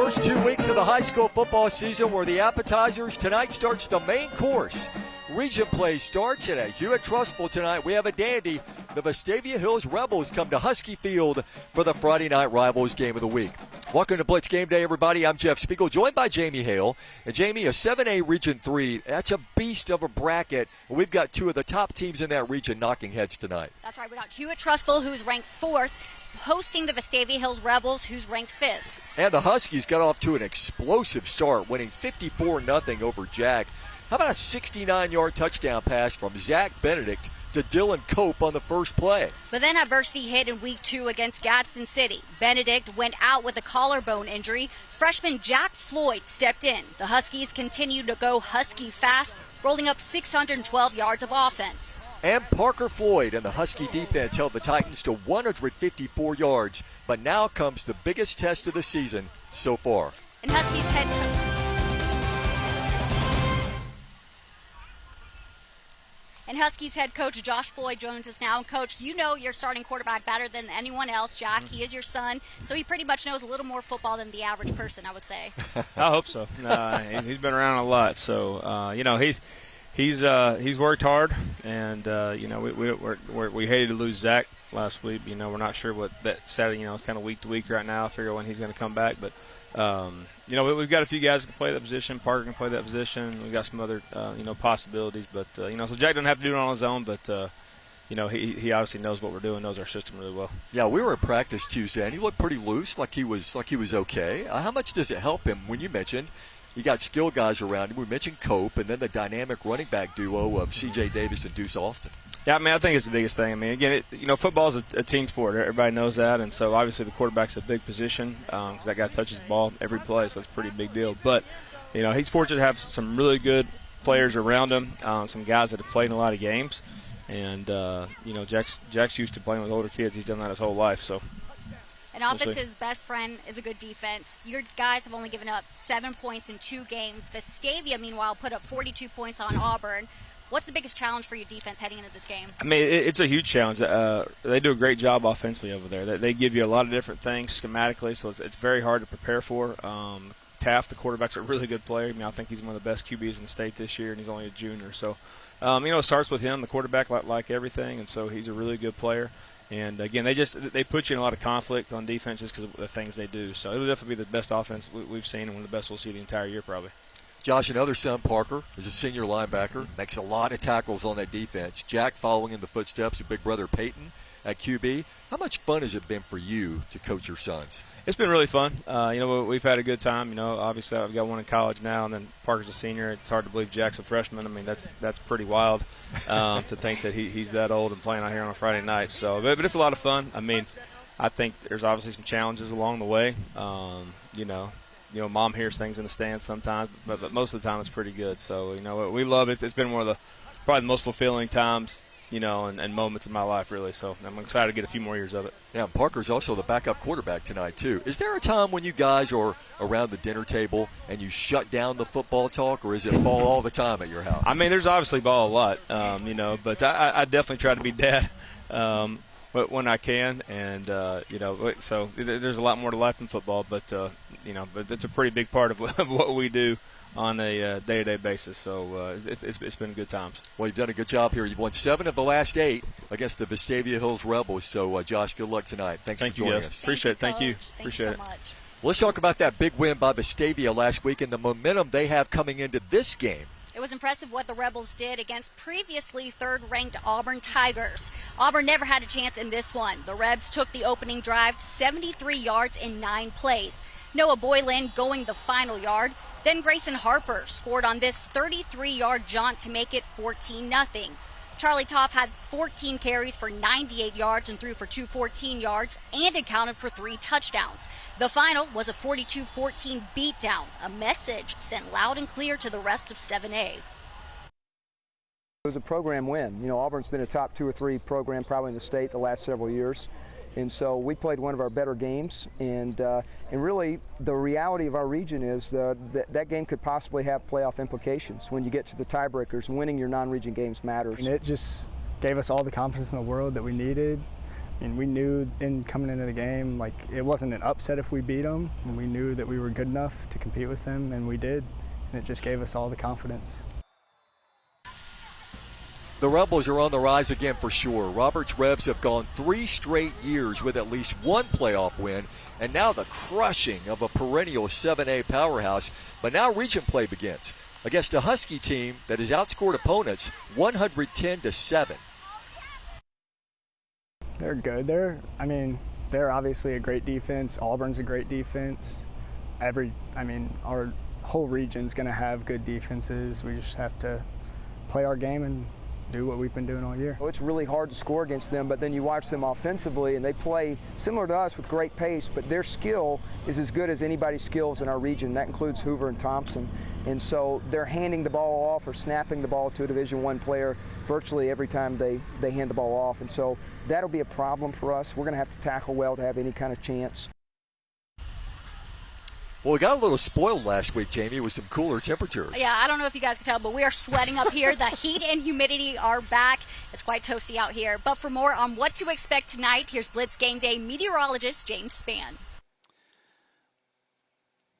First 2 weeks of the high school football season were the appetizers. Tonight starts the main course. Region play starts, and at Hewitt Trust Bowl tonight we have a dandy. The Vestavia Hills Rebels come to Husky Field for the Friday Night Rivals game of the week. Welcome to Blitz Game Day, everybody. I'm Jeff Spiegel, joined by Jamie Hale. And Jamie, a 7A Region 3, that's a beast of a bracket. We've got two of the top teams in that region knocking heads tonight. That's right. We got Hewitt Trust Bowl, who's ranked 4th, hosting the Vestavia Hills Rebels, who's ranked 5th. And the Huskies got off to an explosive start, winning 54-0 over Jack. How about a 69-yard touchdown pass from Zach Benedict to Dylan Cope on the first play? But then adversity hit in Week 2 against Gadsden City. Benedict went out with a collarbone injury. Freshman Jack Floyd stepped in. The Huskies continued to go Husky fast, rolling up 612 yards of offense. And Parker Floyd and the Husky defense held the Titans to 154 yards. But now comes the biggest test of the season so far. And Huskies head coach Josh Floyd joins us now. Coach, you know your starting quarterback better than anyone else, Jack. He is your son, so he pretty much knows a little more football than the average person, I would say. I hope so. He's been around a lot, so he's worked hard, and we hated to lose Zach last week. We're not sure what that Saturday. It's kind of week to week right now. I figure when he's going to come back, but. We've got a few guys that can play that position. Parker can play that position. We've got some other, possibilities. But, so Jack doesn't have to do it on his own. But, he obviously knows what we're doing, knows our system really well. Yeah, we were at practice Tuesday, and he looked pretty loose, like he was okay. How much does it help him when you mentioned you got skilled guys around him? We mentioned Cope, and then the dynamic running back duo of C.J. Davis and Deuce Austin. Yeah, I think it's the biggest thing. Again, football is a team sport. Everybody knows that, and so obviously the quarterback's a big position because that guy touches the ball every play, so that's a pretty big deal. But, he's fortunate to have some really good players around him, some guys that have played in a lot of games. And, Jack's used to playing with older kids. He's done that his whole life, so. And offense's best friend is a good defense. Your guys have only given up 7 points in 2 games. Vestavia, meanwhile, put up 42 points on Auburn. What's the biggest challenge for your defense heading into this game? It's a huge challenge. They do a great job offensively over there. They give you a lot of different things schematically, so it's very hard to prepare for. Taft, the quarterback's a really good player. I think he's one of the best QBs in the state this year, and he's only a junior. So, it starts with him, the quarterback, like everything, and so he's a really good player. And, again, they put you in a lot of conflict on defense just because of the things they do. So it'll definitely be the best offense we've seen and one of the best we'll see the entire year probably. Josh, another son, Parker, is a senior linebacker, makes a lot of tackles on that defense. Jack following in the footsteps of big brother Peyton at QB. How much fun has it been for you to coach your sons? It's been really fun. We've had a good time. Obviously I've got one in college now, and then Parker's a senior. It's hard to believe Jack's a freshman. That's pretty wild to think that he's that old and playing out here on a Friday night. So, but it's a lot of fun. I think there's obviously some challenges along the way. Mom hears things in the stands sometimes, but most of the time it's pretty good. So, we love it. It's been one of probably the most fulfilling times, and moments in my life, really. So I'm excited to get a few more years of it. Yeah, Parker's also the backup quarterback tonight, too. Is there a time when you guys are around the dinner table and you shut down the football talk, or is it ball all the time at your house? There's obviously ball a lot, but I definitely try to be dad. But when I can, and so there's a lot more to life than football, but it's a pretty big part of what we do on a day-to-day basis. So it's been good times. Well, you've done a good job here. You've won 7 of the last 8 against the Vestavia Hills Rebels. So, Josh, good luck tonight. Thanks for joining us. Appreciate it. Thank you. Appreciate it. Much. Let's talk about that big win by Vestavia last week and the momentum they have coming into this game. It was impressive what the Rebels did against previously third-ranked Auburn Tigers. Auburn never had a chance in this one. The Rebs took the opening drive 73 yards in 9 plays. Noah Boylan going the final yard. Then Grayson Harper scored on this 33-yard jaunt to make it 14-0. Charlie Toff had 14 carries for 98 yards and threw for 214 yards and accounted for 3 touchdowns. The final was a 42-14 beatdown, a message sent loud and clear to the rest of 7A. It was a program win. Auburn's been a top 2 or 3 program probably in the state the last several years. And so we played one of our better games, and really the reality of our region is that game could possibly have playoff implications. When you get to the tiebreakers, winning your non-region games matters. And it just gave us all the confidence in the world that we needed. I mean, we knew coming into the game, like, it wasn't an upset if we beat them, and we knew that we were good enough to compete with them, and we did, and it just gave us all the confidence. The Rebels are on the rise again for sure. Roberts Rebs have gone 3 straight years with at least one playoff win, and now the crushing of a perennial 7A powerhouse. But now region play begins against a Husky team that has outscored opponents 110-7. They're good. They're obviously a great defense. Auburn's a great defense. Our whole region's going to have good defenses. We just have to play our game and do what we've been doing all year. It's really hard to score against them, but then you watch them offensively and they play similar to us with great pace, but their skill is as good as anybody's skills in our region. That includes Hoover and Thompson. And so they're handing the ball off or snapping the ball to a Division I player virtually every time they hand the ball off. And so that'll be a problem for us. We're going to have to tackle well to have any kind of chance. Well, we got a little spoiled last week, Jamie, with some cooler temperatures. Yeah, I don't know if you guys can tell, but we are sweating up here. The heat and humidity are back. It's quite toasty out here. But for more on what to expect tonight, here's Blitz Game Day meteorologist James Spann.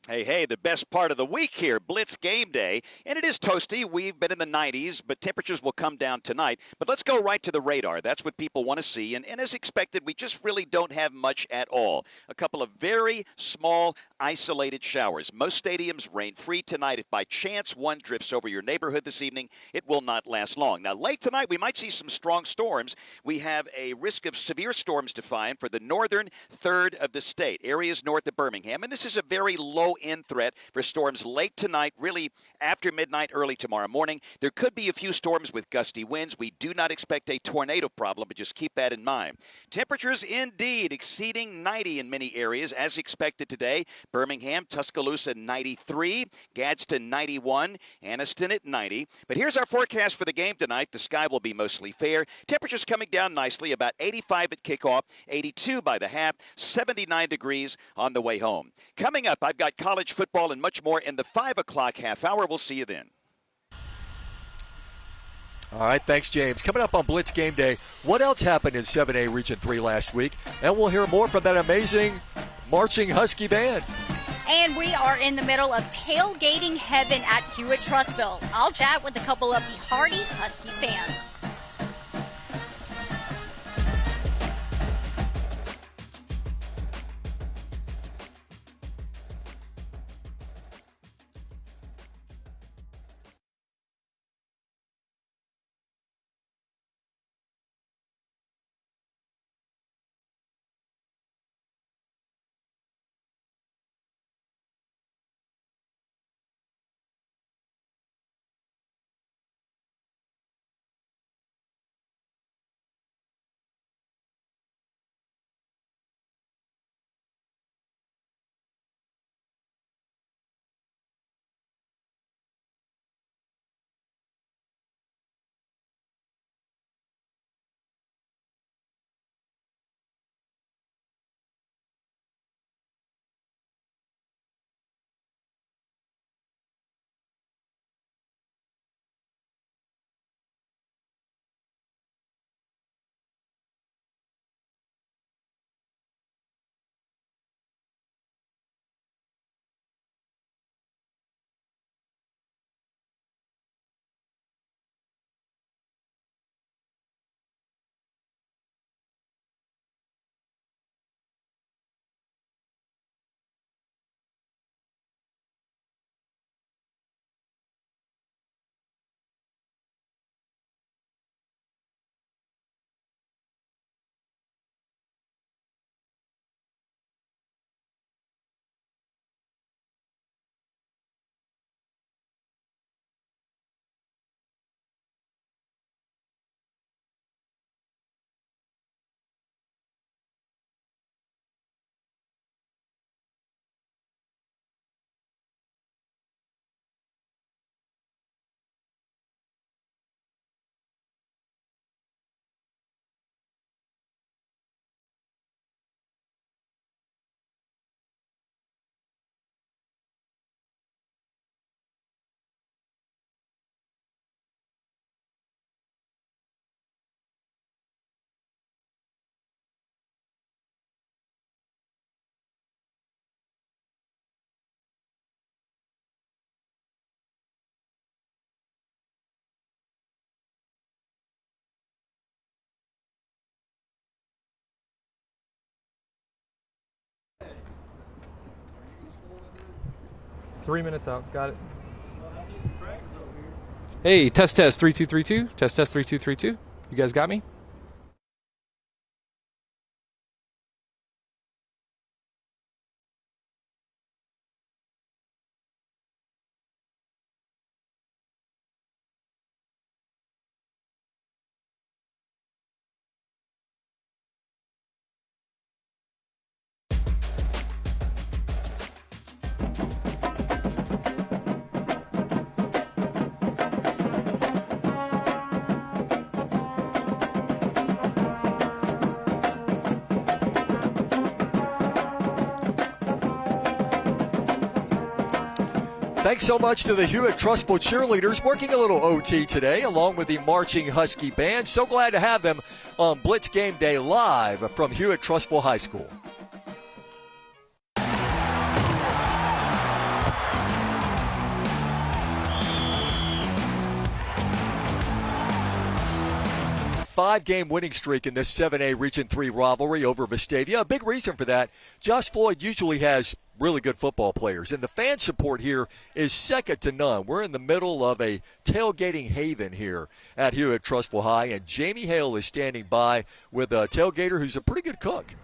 Hey, the best part of the week here, Blitz Game Day. And it is toasty. We've been in the 90s, but temperatures will come down tonight. But let's go right to the radar. That's what people want to see. And as expected, we just really don't have much at all. A couple of very small, isolated showers. Most stadiums rain-free tonight. If by chance one drifts over your neighborhood this evening, it will not last long. Now, late tonight, we might see some strong storms. We have a risk of severe storms defined for the northern third of the state, areas north of Birmingham. And this is a very low-end threat for storms late tonight, really after midnight, early tomorrow morning. There could be a few storms with gusty winds. We do not expect a tornado problem, but just keep that in mind. Temperatures indeed exceeding 90 in many areas, as expected today. Birmingham, Tuscaloosa 93, Gadsden 91, Anniston at 90. But here's our forecast for the game tonight. The sky will be mostly fair. Temperatures coming down nicely, about 85 at kickoff, 82 by the half, 79 degrees on the way home. Coming up, I've got college football and much more in the 5 o'clock half hour. We'll see you then. All right, thanks, James. Coming up on Blitz Game Day, what else happened in 7A Region 3 last week? And we'll hear more from that amazing marching Husky band. And we are in the middle of tailgating heaven at Hewitt-Trussville. I'll chat with a couple of the hardy Husky fans. 3 minutes out. Got it. Hey, test 3232. Test 3232. You guys got me? Thanks so much to the Hewitt Trustful cheerleaders working a little OT today along with the marching Husky band. So glad to have them on Blitz Game Day live from Hewitt Trustful High School. Five-game winning streak in this 7A Region 3 rivalry over Vestavia. A big reason for that, Josh Floyd usually has really good football players, and the fan support here is second to none. We're in the middle of a tailgating haven here at Hewitt Trustful High, and Jamie Hale is standing by with a tailgater who's a pretty good cook.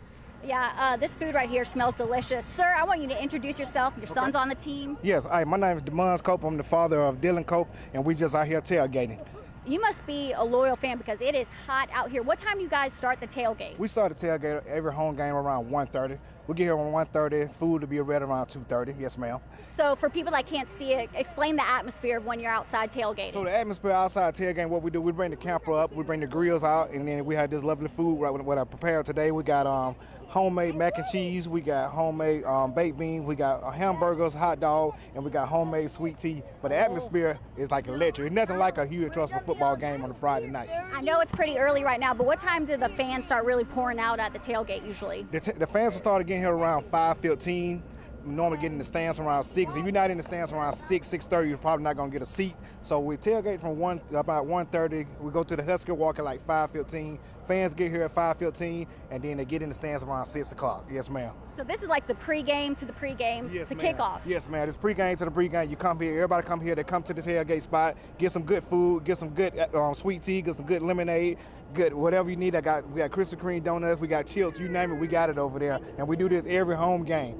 Yeah, this food right here smells delicious. Sir, I want you to introduce yourself. Your son's on the team. Yes, my name is DeMons Cope. I'm the father of Dylan Cope, and we just out here tailgating. You must be a loyal fan because it is hot out here. What time do you guys start the tailgate? We start the tailgate every home game around 1:30. We get here around 1:30. Food will be ready around 2:30. Yes, ma'am. So for people that can't see it, explain the atmosphere of when you're outside tailgating. So the atmosphere outside tailgating, what we do, we bring the camper up, we bring the grills out, and then we have this lovely food right what I prepared today. We got homemade mac and cheese, we got homemade baked beans, we got hamburgers, hot dog, and we got homemade sweet tea. But the atmosphere is like electric. It's nothing like a Hewitt Trustful football game on a Friday night. I know it's pretty early right now, but what time do the fans start really pouring out at the tailgate usually? The fans will start getting here around 5:15. We normally get in the stands around 6. If you're not in the stands around 6:30, you're probably not going to get a seat. So we tailgate from about 1:30. We go to the Husky Walk at like 5:15. Fans get here at 5:15, and then they get in the stands around 6 o'clock. Yes, ma'am. So this is like the pregame to the pregame to kickoff. Yes, ma'am. It's pregame to the pregame. You come here. Everybody come here. They come to the tailgate spot, get some good food, get some good sweet tea, get some good lemonade, good whatever you need. We got Krispy Kreme donuts. We got chips. You name it, we got it over there. And we do this every home game.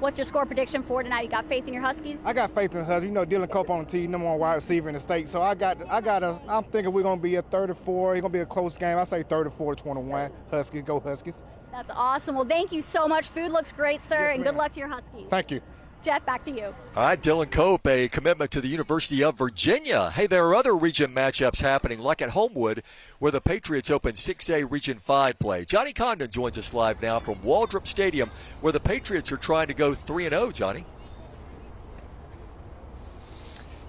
What's your score prediction for tonight? You got faith in your Huskies? I got faith in the Huskies. You know, Dylan Cope on the team, number one wide receiver in the state. So I'm thinking we're going to be a 34. It's going to be a close game. I say 34-21. Huskies, go Huskies. That's awesome. Well, thank you so much. Food looks great, sir, yes, and good luck to your Huskies. Thank you. Jeff, back to you. All right, Dylan Cope, a commitment to the University of Virginia. Hey, there are other region matchups happening, like at Homewood, where the Patriots open 6A Region 5 play. Johnny Condon joins us live now from Waldrop Stadium, where the Patriots are trying to go 3-0, Johnny.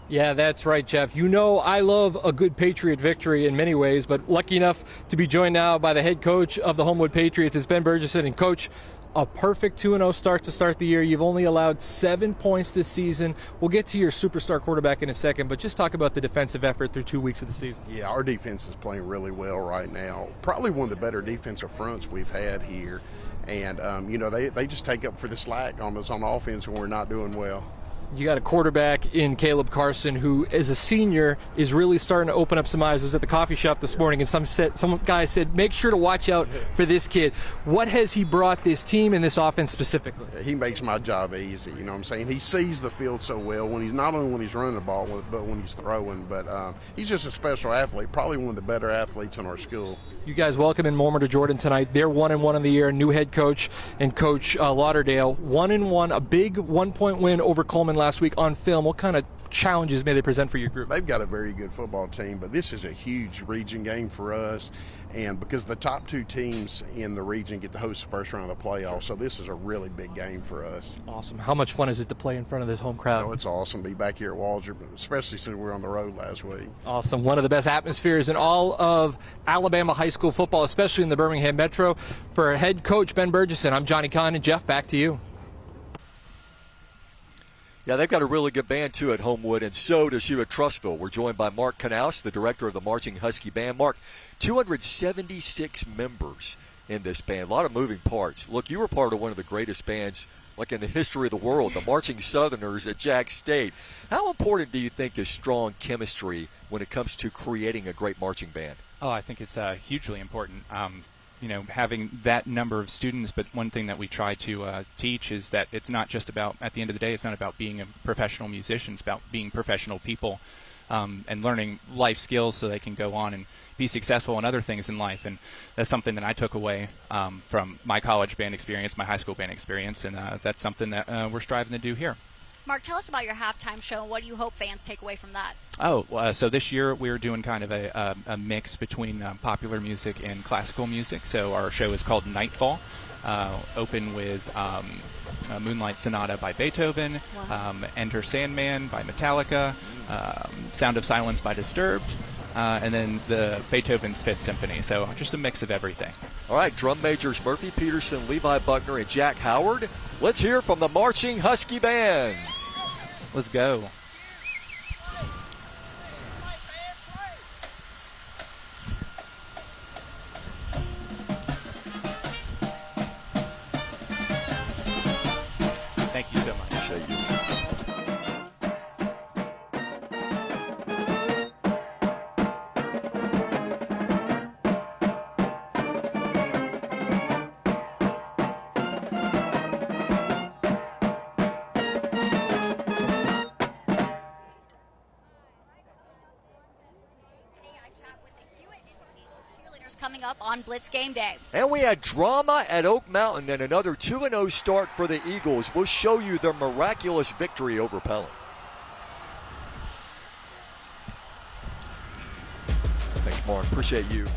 Yeah, that's right, Jeff. You know I love a good Patriot victory in many ways, but lucky enough to be joined now by the head coach of the Homewood Patriots is Ben Burgess. And Coach, a perfect 2-0 start to start the year. You've only allowed 7 points this season. We'll get to your superstar quarterback in a second, but just talk about the defensive effort through 2 weeks of the season. Yeah, our defense is playing really well right now. Probably one of the better defensive fronts we've had here. And, they just take up for the slack on us on offense when we're not doing well. You got a quarterback in Caleb Carson who, as a senior, is really starting to open up some eyes. I was at the coffee shop this morning, and some guy said, make sure to watch out for this kid. What has he brought this team and this offense specifically? He makes my job easy, you know what I'm saying? He sees the field so well, not only when he's running the ball, but when he's throwing. But he's just a special athlete, probably one of the better athletes in our school. You guys welcome in Mormon to Jordan tonight. They're 1-1 in the year. New head coach and Coach Lauderdale. 1-1, a big 1-point win over Coleman last week on film. What kind of challenges may they present for your group? They've got a very good football team, but this is a huge region game for us. And because the top 2 teams in the region get to host the first round of the playoffs, so this is a really big game for us. Awesome. How much fun is it to play in front of this home crowd? Oh, it's awesome to be back here at Waldrop, especially since we were on the road last week. Awesome. One of the best atmospheres in all of Alabama high school football, especially in the Birmingham Metro. For head coach Ben Burgess, I'm Johnny Condon. Jeff, back to you. Yeah, they've got a really good band, too, at Homewood, and so does Hewitt Trustville. We're joined by Mark Knaus, the director of the Marching Husky Band. Mark, 276 members in this band, a lot of moving parts. Look, you were part of one of the greatest bands like in the history of the world, the marching Southerners at Jack State. How important do you think is strong chemistry when it comes to creating a great marching band? Oh, I think it's hugely important. Having that number of students, but one thing that we try to teach is that it's not just about, at the end of the day, it's not about being a professional musician, it's about being professional people and learning life skills so they can go on and be successful in other things in life. And that's something that I took away from my college band experience, my high school band experience, and that's something that we're striving to do here. Mark, tell us about your halftime show and what do you hope fans take away from that? So this year we're doing kind of a mix between popular music and classical music. So our show is called Nightfall, open with Moonlight Sonata by Beethoven, Wow. Enter Sandman by Metallica, Sound of Silence by Disturbed, and then the Beethoven's Fifth Symphony. So just a mix of everything. All right, drum majors Murphy Peterson, Levi Buckner, and Jack Howard. Let's hear from the marching Husky bands. Let's go. Thank you so much. Appreciate you. Coming up on Blitz Game Day. And we had drama at Oak Mountain and another 2-0 start for the Eagles. We'll show you their miraculous victory over Pelham. Thanks, Mark. Appreciate you.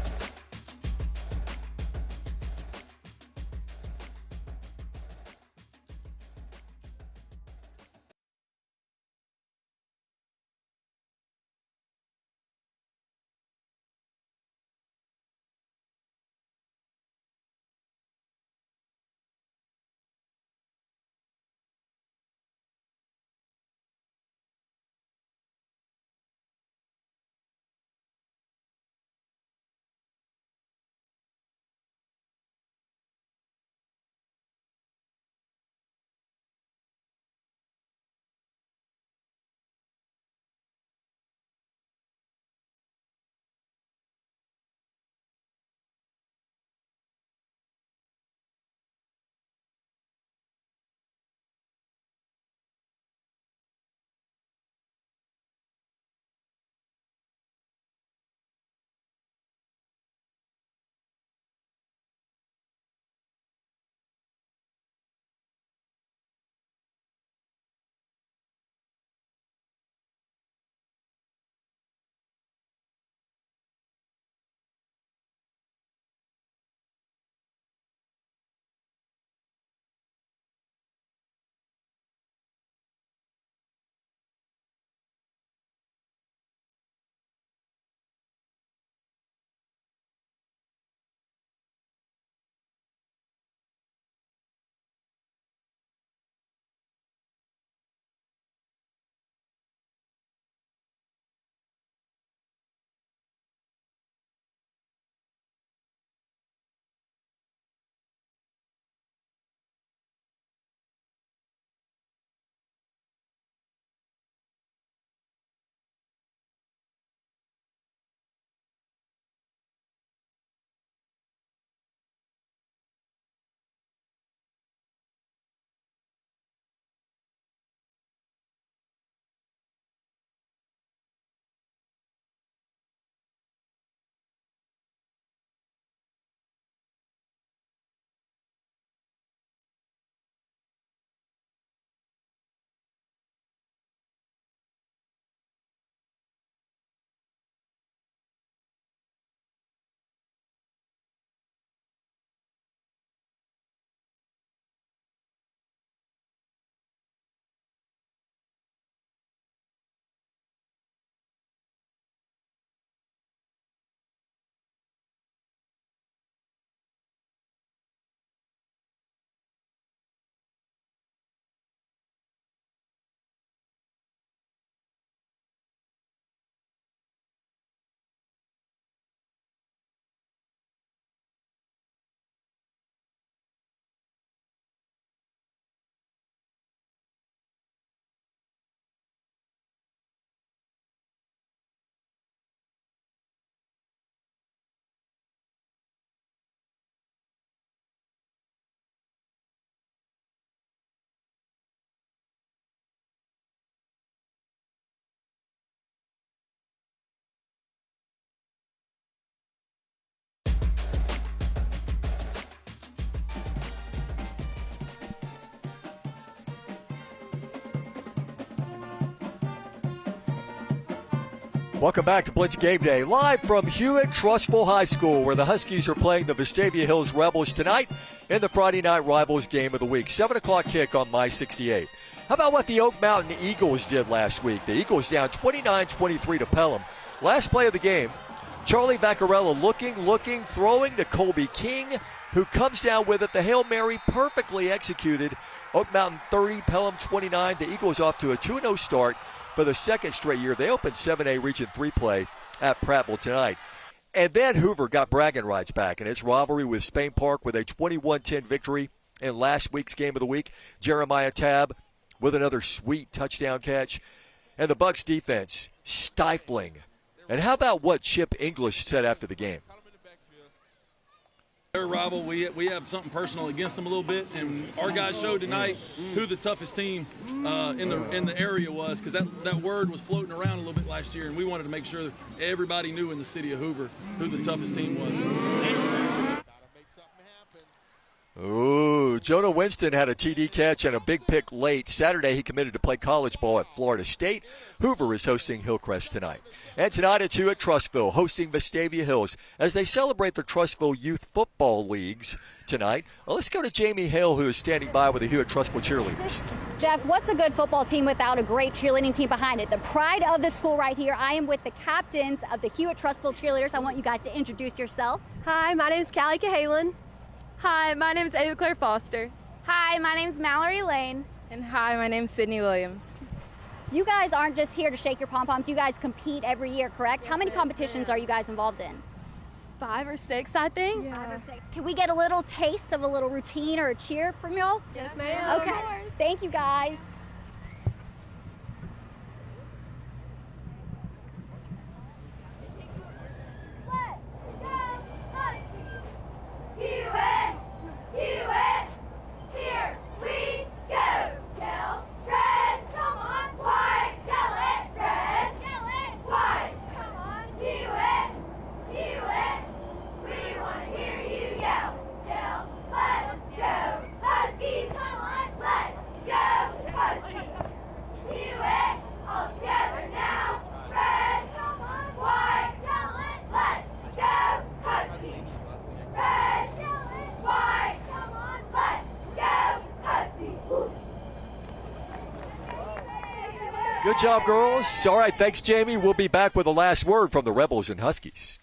Welcome back to Blitz Game Day, live from Hewitt-Trussville High School, where the Huskies are playing the Vestavia Hills Rebels tonight in the Friday Night Rivals game of the week. 7 o'clock kick on My 68. How about what the Oak Mountain Eagles did last week? The Eagles down 29-23 to Pelham. Last play of the game, Charlie Vaccarella looking, throwing to Colby King, who comes down with it. The Hail Mary perfectly executed. Oak Mountain 30, Pelham 29. The Eagles off to a 2-0 start for the second straight year. They opened 7A Region 3 play at Prattville tonight. And then Hoover got bragging rights back in its rivalry with Spain Park with a 21-10 victory in last week's game of the week. Jeremiah Tabb with another sweet touchdown catch. And the Bucs defense stifling. And how about what Chip English said after the game? They're a rival. We have something personal against them a little bit, and our guys showed tonight who the toughest team in the area was, because that word was floating around a little bit last year, and we wanted to make sure that everybody knew in the city of Hoover who the toughest team was. Ooh, Jonah Winston had a TD catch and a big pick late. Saturday, he committed to play college ball at Florida State. Hoover is hosting Hillcrest tonight. And tonight at 2 at Trussville, hosting Vestavia Hills as they celebrate the Trussville Youth Football Leagues tonight. Well, let's go to Jamie Hale, who is standing by with the Hewitt-Trussville cheerleaders. Jeff, what's a good football team without a great cheerleading team behind it? The pride of the school right here. I am with the captains of the Hewitt-Trussville cheerleaders. I want you guys to introduce yourself. Hi, my name is Callie Cahalan. Hi, my name is Ava Claire Foster. Hi, my name is Mallory Lane. And hi, my name is Sydney Williams. You guys aren't just here to shake your pom-poms. You guys compete every year, correct? How many competitions are you guys involved in? 5 or 6, I think. Yeah. 5 or 6. Can we get a little taste of a little routine or a cheer from y'all? Yes, ma'am. Okay. Thank you, guys. Good job, girls. All right, thanks, Jamie. We'll be back with the last word from the Rebels and Huskies.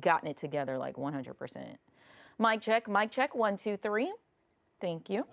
Gotten it together like 100%. Mic check, 1, 2, 3. Thank you.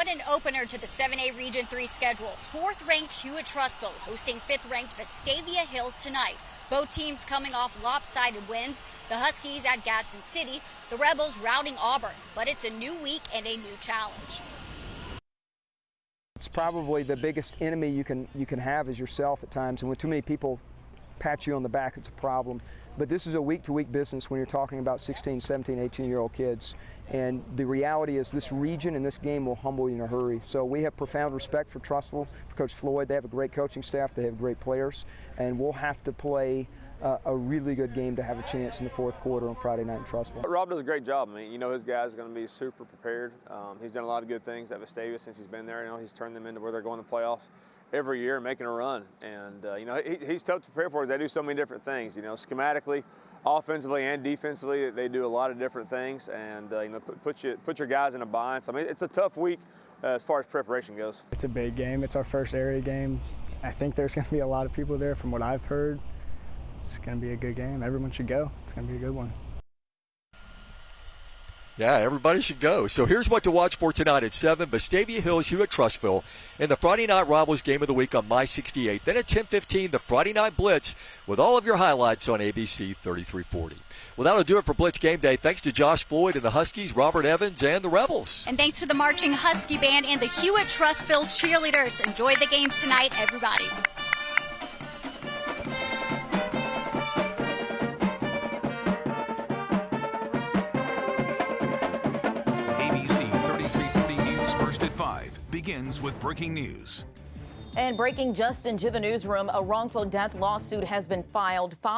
What an opener to the 7A Region 3 schedule. 4th-ranked Hewitt-Trussville hosting 5th-ranked Vestavia Hills tonight. Both teams coming off lopsided wins. The Huskies at Gadsden City, the Rebels routing Auburn. But it's a new week and a new challenge. It's probably the biggest enemy you can have is yourself at times, and when too many people pat you on the back, it's a problem. But this is a week-to-week business when you're talking about 16, 17, 18-year-old kids. And the reality is this region and this game will humble you in a hurry. So we have profound respect for Trussville, for Coach Floyd. They have a great coaching staff. They have great players. And we'll have to play a really good game to have a chance in the 4th quarter on Friday night in Trussville. Rob does a great job. I mean, you know, his guys are going to be super prepared. He's done a lot of good things at Vestavia since he's been there. You know, he's turned them into where they're going to playoffs every year, making a run. And, you know, he's tough to prepare for. They do so many different things, you know, schematically, offensively and defensively. They do a lot of different things, and you know, put your guys in a bind. So, I mean, it's a tough week as far as preparation goes. It's a big game. It's our first area game. I think there's going to be a lot of people there from what I've heard. It's going to be a good game. Everyone should go. It's going to be a good one. Yeah, everybody should go. So here's what to watch for tonight at 7, Vestavia Hills, Hewitt-Trussville, in the Friday Night Rivals Game of the Week on My 68. Then at 10:15, the Friday Night Blitz with all of your highlights on ABC 3340. Well, that'll do it for Blitz Game Day. Thanks to Josh Floyd and the Huskies, Robert Evans, and the Rebels. And thanks to the Marching Husky Band and the Hewitt-Trussville cheerleaders. Enjoy the games tonight, everybody. At 5 begins with breaking news. And breaking just into the newsroom, a wrongful death lawsuit has been filed